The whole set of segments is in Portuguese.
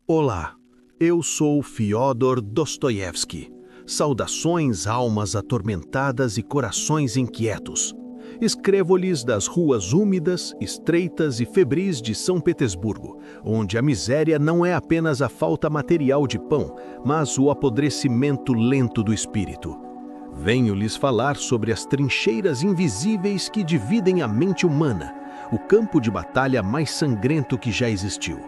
Olá, eu sou Fyodor Dostoiévski. Saudações, almas atormentadas e corações inquietos. Escrevo-lhes das ruas úmidas, estreitas e febris de São Petersburgo, onde a miséria não é apenas a falta material de pão, mas o apodrecimento lento do espírito. Venho lhes falar sobre as trincheiras invisíveis que dividem a mente humana, o campo de batalha mais sangrento que já existiu.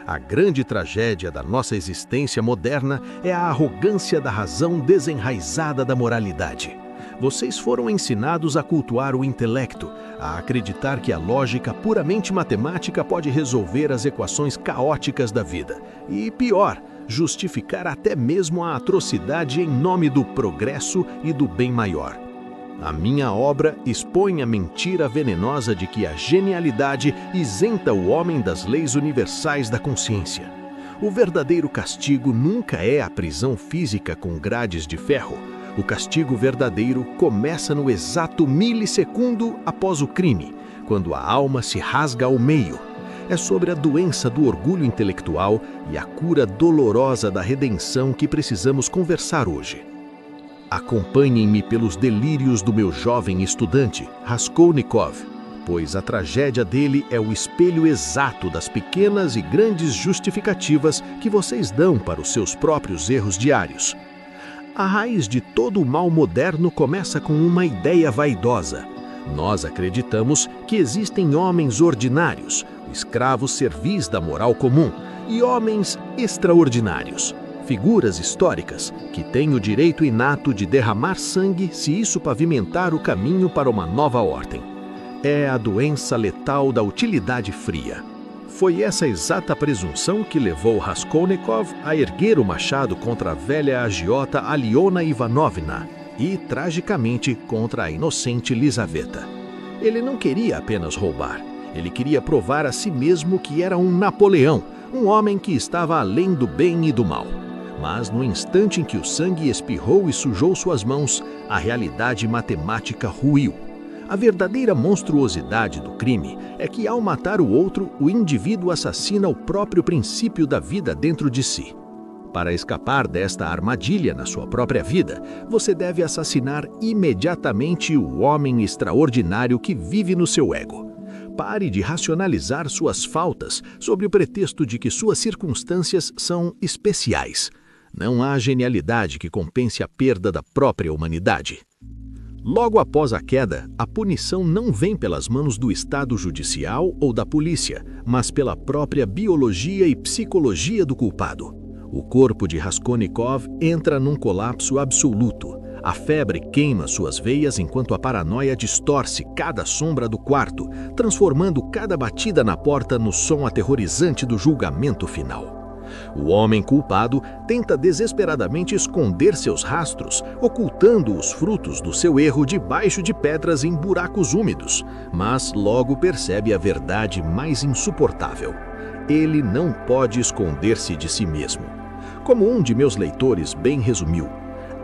A grande tragédia da nossa existência moderna é a arrogância da razão desenraizada da moralidade. Vocês foram ensinados a cultuar o intelecto, a acreditar que a lógica puramente matemática pode resolver as equações caóticas da vida. E pior, justificar até mesmo a atrocidade em nome do progresso e do bem maior. A minha obra expõe a mentira venenosa de que a genialidade isenta o homem das leis universais da consciência. O verdadeiro castigo nunca é a prisão física com grades de ferro. O castigo verdadeiro começa no exato milissegundo após o crime, quando a alma se rasga ao meio. É sobre a doença do orgulho intelectual e a cura dolorosa da redenção que precisamos conversar hoje. Acompanhem-me pelos delírios do meu jovem estudante, Raskolnikov, pois a tragédia dele é o espelho exato das pequenas e grandes justificativas que vocês dão para os seus próprios erros diários. A raiz de todo o mal moderno começa com uma ideia vaidosa. Nós acreditamos que existem homens ordinários, escravos servis da moral comum, e homens extraordinários. Figuras históricas que têm o direito inato de derramar sangue se isso pavimentar o caminho para uma nova ordem. É a doença letal da utilidade fria. Foi essa exata presunção que levou Raskolnikov a erguer o machado contra a velha agiota Aliona Ivanovna e, tragicamente, contra a inocente Lizaveta. Ele não queria apenas roubar, ele queria provar a si mesmo que era um Napoleão, um homem que estava além do bem e do mal. Mas no instante em que o sangue espirrou e sujou suas mãos, a realidade matemática ruiu. A verdadeira monstruosidade do crime é que, ao matar o outro, o indivíduo assassina o próprio princípio da vida dentro de si. Para escapar desta armadilha na sua própria vida, você deve assassinar imediatamente o homem extraordinário que vive no seu ego. Pare de racionalizar suas faltas sob o pretexto de que suas circunstâncias são especiais. Não há genialidade que compense a perda da própria humanidade. Logo após a queda, a punição não vem pelas mãos do Estado judicial ou da polícia, mas pela própria biologia e psicologia do culpado. O corpo de Raskolnikov entra num colapso absoluto. A febre queima suas veias enquanto a paranoia distorce cada sombra do quarto, transformando cada batida na porta no som aterrorizante do julgamento final. O homem culpado tenta desesperadamente esconder seus rastros, ocultando os frutos do seu erro debaixo de pedras em buracos úmidos, mas logo percebe a verdade mais insuportável. Ele não pode esconder-se de si mesmo. Como um de meus leitores bem resumiu,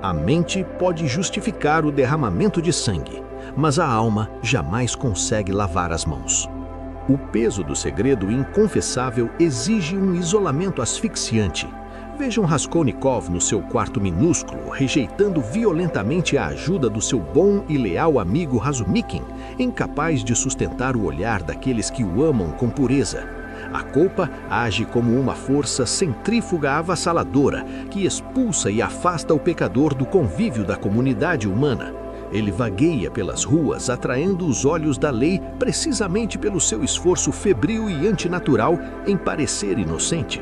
a mente pode justificar o derramamento de sangue, mas a alma jamais consegue lavar as mãos. O peso do segredo inconfessável exige um isolamento asfixiante. Vejam Raskolnikov no seu quarto minúsculo, rejeitando violentamente a ajuda do seu bom e leal amigo Razumikin, incapaz de sustentar o olhar daqueles que o amam com pureza. A culpa age como uma força centrífuga avassaladora que expulsa e afasta o pecador do convívio da comunidade humana. Ele vagueia pelas ruas, atraindo os olhos da lei precisamente pelo seu esforço febril e antinatural em parecer inocente.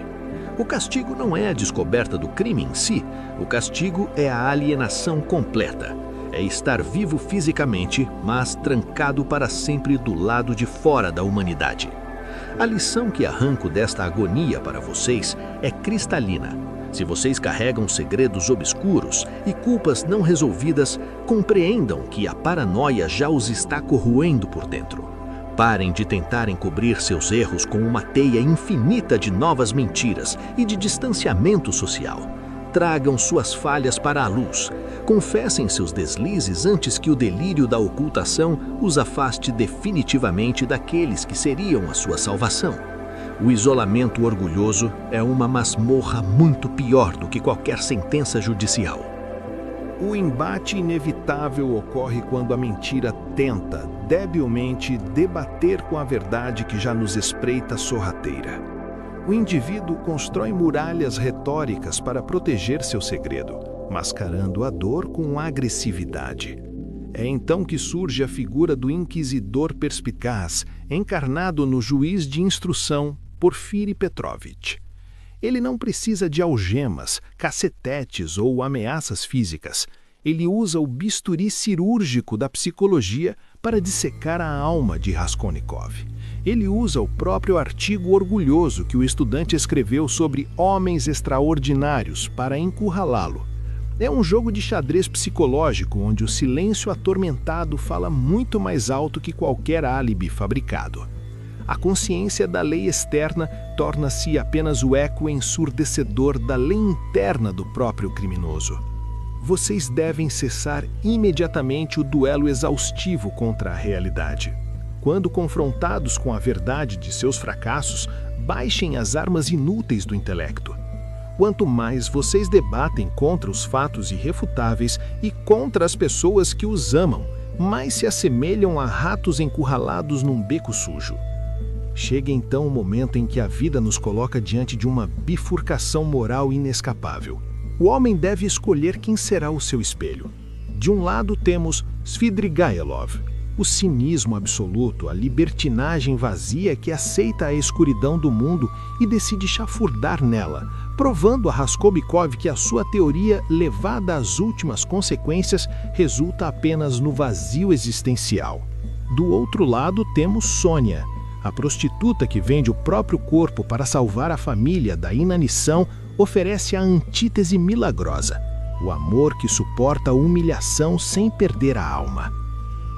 O castigo não é a descoberta do crime em si, o castigo é a alienação completa. É estar vivo fisicamente, mas trancado para sempre do lado de fora da humanidade. A lição que arranco desta agonia para vocês é cristalina. Se vocês carregam segredos obscuros e culpas não resolvidas, compreendam que a paranoia já os está corroendo por dentro. Parem de tentar encobrir seus erros com uma teia infinita de novas mentiras e de distanciamento social. Tragam suas falhas para a luz. Confessem seus deslizes antes que o delírio da ocultação os afaste definitivamente daqueles que seriam a sua salvação. O isolamento orgulhoso é uma masmorra muito pior do que qualquer sentença judicial. O embate inevitável ocorre quando a mentira tenta, debilmente, debater com a verdade que já nos espreita sorrateira. O indivíduo constrói muralhas retóricas para proteger seu segredo, mascarando a dor com agressividade. É então que surge a figura do inquisidor perspicaz, encarnado no juiz de instrução, Porfírio Petrovich. Ele não precisa de algemas, cacetetes ou ameaças físicas. Ele usa o bisturi cirúrgico da psicologia para dissecar a alma de Raskolnikov. Ele usa o próprio artigo orgulhoso que o estudante escreveu sobre homens extraordinários para encurralá-lo. É um jogo de xadrez psicológico onde o silêncio atormentado fala muito mais alto que qualquer álibi fabricado. A consciência da lei externa torna-se apenas o eco ensurdecedor da lei interna do próprio criminoso. Vocês devem cessar imediatamente o duelo exaustivo contra a realidade. Quando confrontados com a verdade de seus fracassos, baixem as armas inúteis do intelecto. Quanto mais vocês debatem contra os fatos irrefutáveis e contra as pessoas que os amam, mais se assemelham a ratos encurralados num beco sujo. Chega então o momento em que a vida nos coloca diante de uma bifurcação moral inescapável. O homem deve escolher quem será o seu espelho. De um lado temos Svidrigailov, o cinismo absoluto, a libertinagem vazia que aceita a escuridão do mundo e decide chafurdar nela, provando a Raskolnikov que a sua teoria, levada às últimas consequências, resulta apenas no vazio existencial. Do outro lado temos Sônia, a prostituta que vende o próprio corpo para salvar a família da inanição, oferece a antítese milagrosa, o amor que suporta a humilhação sem perder a alma.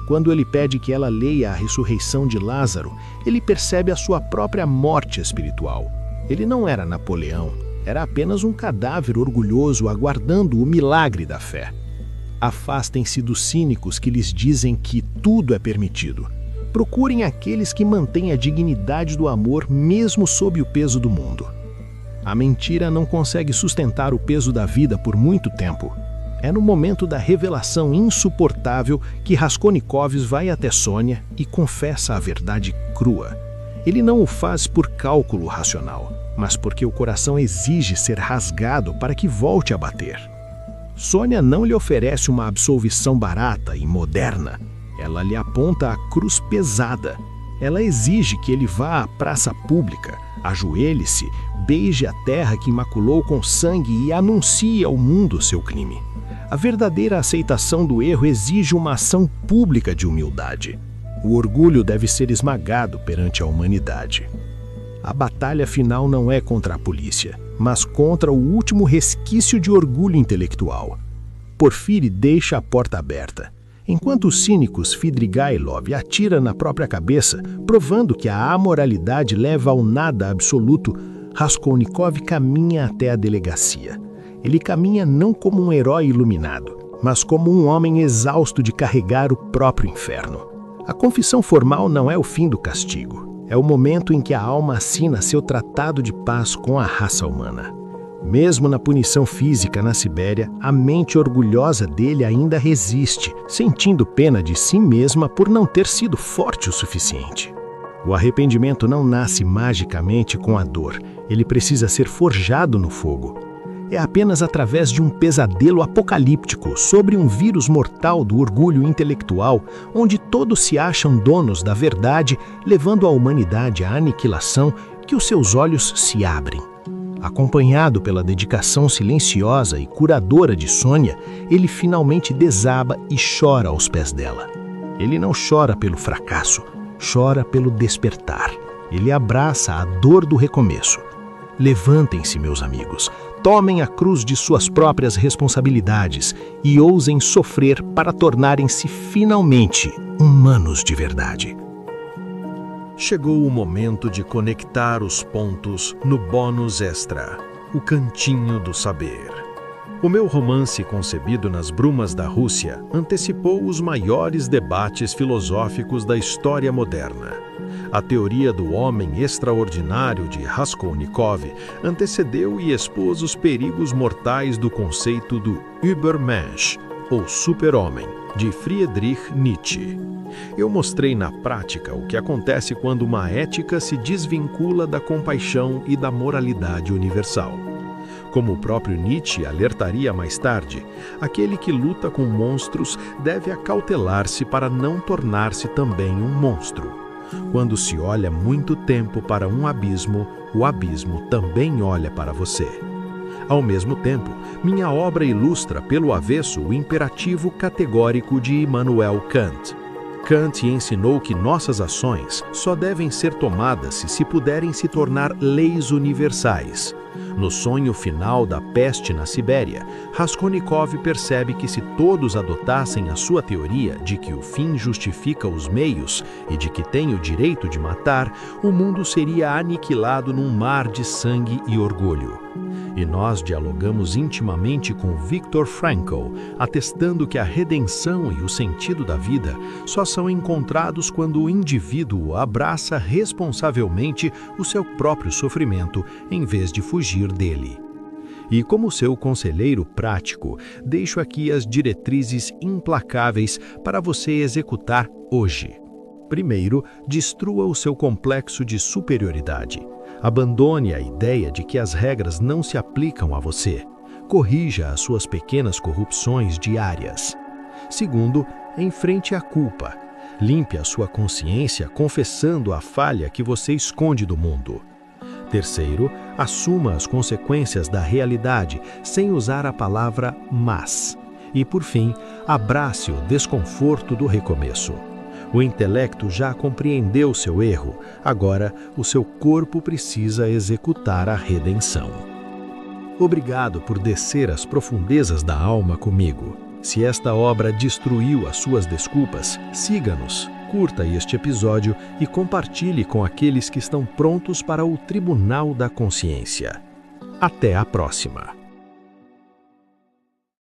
Quando ele pede que ela leia a ressurreição de Lázaro, ele percebe a sua própria morte espiritual. Ele não era Napoleão, era apenas um cadáver orgulhoso aguardando o milagre da fé. Afastem-se dos cínicos que lhes dizem que tudo é permitido. Procurem aqueles que mantêm a dignidade do amor mesmo sob o peso do mundo. A mentira não consegue sustentar o peso da vida por muito tempo. É no momento da revelação insuportável que Raskolnikov vai até Sônia e confessa a verdade crua. Ele não o faz por cálculo racional, mas porque o coração exige ser rasgado para que volte a bater. Sônia não lhe oferece uma absolvição barata e moderna. Ela lhe aponta a cruz pesada. Ela exige que ele vá à praça pública, ajoelhe-se, beije a terra que maculou com sangue e anuncie ao mundo seu crime. A verdadeira aceitação do erro exige uma ação pública de humildade. O orgulho deve ser esmagado perante a humanidade. A batalha final não é contra a polícia, mas contra o último resquício de orgulho intelectual. Porfírio deixa a porta aberta. Enquanto o cínico Svidrigailov atira na própria cabeça, provando que a amoralidade leva ao nada absoluto, Raskolnikov caminha até a delegacia. Ele caminha não como um herói iluminado, mas como um homem exausto de carregar o próprio inferno. A confissão formal não é o fim do castigo. É o momento em que a alma assina seu tratado de paz com a raça humana. Mesmo na punição física na Sibéria, a mente orgulhosa dele ainda resiste, sentindo pena de si mesma por não ter sido forte o suficiente. O arrependimento não nasce magicamente com a dor, ele precisa ser forjado no fogo. É apenas através de um pesadelo apocalíptico sobre um vírus mortal do orgulho intelectual, onde todos se acham donos da verdade, levando a humanidade à aniquilação, que os seus olhos se abrem. Acompanhado pela dedicação silenciosa e curadora de Sônia, ele finalmente desaba e chora aos pés dela. Ele não chora pelo fracasso, chora pelo despertar. Ele abraça a dor do recomeço. Levantem-se, meus amigos, tomem a cruz de suas próprias responsabilidades e ousem sofrer para tornarem-se finalmente humanos de verdade. Chegou o momento de conectar os pontos no bônus extra, o Cantinho do Saber. O meu romance concebido nas brumas da Rússia antecipou os maiores debates filosóficos da história moderna. A teoria do homem extraordinário de Raskolnikov antecedeu e expôs os perigos mortais do conceito do Übermensch, ou super-homem, de Friedrich Nietzsche. Eu mostrei na prática o que acontece quando uma ética se desvincula da compaixão e da moralidade universal. Como o próprio Nietzsche alertaria mais tarde, aquele que luta com monstros deve acautelar-se para não tornar-se também um monstro. Quando se olha muito tempo para um abismo, o abismo também olha para você. Ao mesmo tempo, minha obra ilustra pelo avesso o imperativo categórico de Immanuel Kant. Kant ensinou que nossas ações só devem ser tomadas se puderem se tornar leis universais. No sonho final da peste na Sibéria, Raskolnikov percebe que se todos adotassem a sua teoria de que o fim justifica os meios e de que tem o direito de matar, o mundo seria aniquilado num mar de sangue e orgulho. E nós dialogamos intimamente com Viktor Frankl, atestando que a redenção e o sentido da vida só são encontrados quando o indivíduo abraça responsavelmente o seu próprio sofrimento, em vez de fugir dele. E como seu conselheiro prático, deixo aqui as diretrizes implacáveis para você executar hoje. Primeiro, destrua o seu complexo de superioridade. Abandone a ideia de que as regras não se aplicam a você. Corrija as suas pequenas corrupções diárias. Segundo, enfrente a culpa. Limpe a sua consciência confessando a falha que você esconde do mundo. Terceiro, assuma as consequências da realidade sem usar a palavra mas. E, por fim, abrace o desconforto do recomeço. O intelecto já compreendeu seu erro, agora o seu corpo precisa executar a redenção. Obrigado por descer às profundezas da alma comigo. Se esta obra destruiu as suas desculpas, siga-nos, curta este episódio e compartilhe com aqueles que estão prontos para o Tribunal da Consciência. Até a próxima!